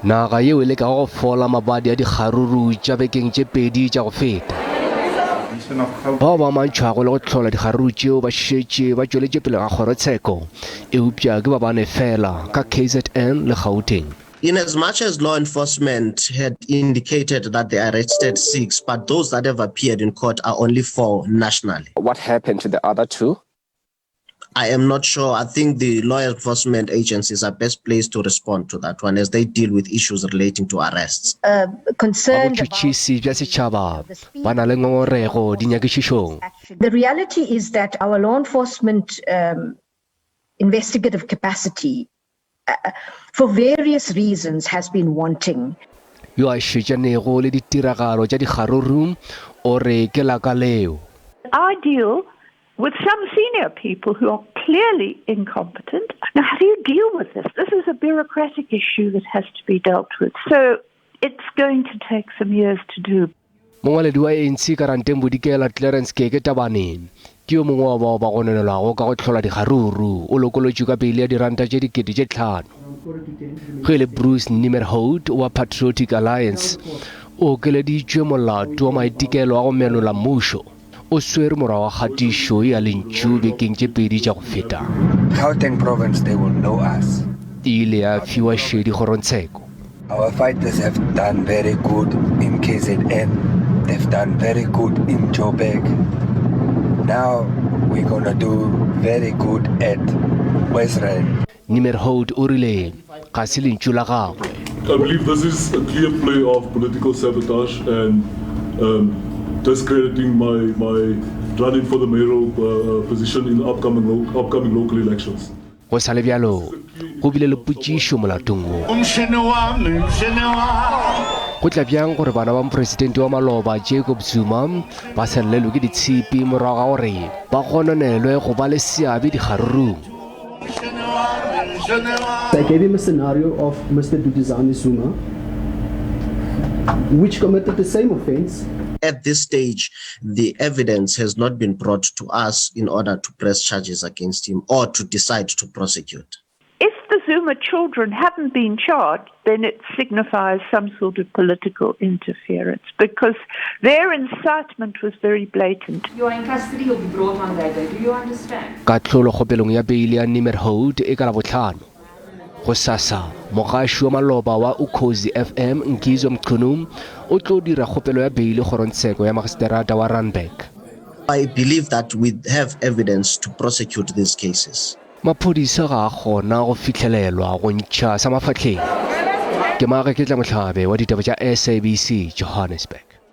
naga yeo le ka go fola mabadi a dikgaruru tša bekeng tše pedi tša go feta bao ba mantšhwago le go tlhola dikgaruru tšeo ba šetše ba tšweletše pele ga kgorotsheko eupša ke ba Bane fela ka KZN le Gauteng. In as much as law enforcement had indicated that they arrested 6, but those that have appeared in court are only 4 nationally. What happened to the other 2? I am not sure. I think the law enforcement agencies are best placed to respond to that one as they deal with issues relating to arrests. Concerned botshotshisi bja setšhaba ba na le ngongorego dinyakišišong. The reality is that our law enforcement investigative capacity for various reasons has been wanting. Yo a šetšanego le ditiragalo tša dikgaruru o re ke la ka leo. I deal with some senior people who are clearly incompetent. Now, how do you deal with this? This is a bureaucratic issue that has to be dealt with. So it's going to take some years to do. Mongwaledi wa ANC ka ranteng bodikela Clarence Keke Tabaneng ke yo mongwe wa bao ba gononelwago ka go tlhola dikgaruru o lokolotšwe ka peile ya diranta tše 5,000. Ge le Bruce Nimmerhout wa Patriotic Alliance o okeleditšwe molato wa maitekelo a go menola mmušo o swere morago ga kgatišo ya lentšu bekeng tše pedi tša go feta. Gauteng province, they will know us. E ile ya fiwa šedi kgorotsheko. Our fighters have done very good in KZN. They've done very good in Joburg. Now we're gonna do very good at Western. Nimmerhout o rile ga se lentšu la gagwe. I believe this is a clear play of political sabotage and discrediting my running for the mayoral position in the upcoming local elections. Go sa le bjalo go bile le potšišo molatong wo. Go tla bjang gore bana ba mopresidente wa maloba Jacob Zuma ba selelwe ke ditshipi morago ga gore ba gononelwe go ba le seabe dikgarurung. I gave him a scenario of Mr. Duduzane Zuma, which committed the same offense. At this stage, the evidence has not been brought to us in order to press charges against him or to decide to prosecute. If the Zuma children hadn't been charged, then it signifies some sort of political interference because their incitement was very blatant. You are in custody, you'll be brought on that day. Do you understand? Ka tlholo kgopelong ya beile ya Nimmerhout e ka la botlhano. Go sasa mogaši wa maloba wa Ukhozi FM Nkizo Mchunu o tlo dira kgopelo ya beile kgorotsheko ya magistrata wa Randburg. I believe that we have evidence to prosecute these cases. Maphodisa ga a gona go fitlhelelwa go ntšha sa mafatlheng. Ke Maga ke tla mohlabe wa ditaba tša SABC Johannesburg.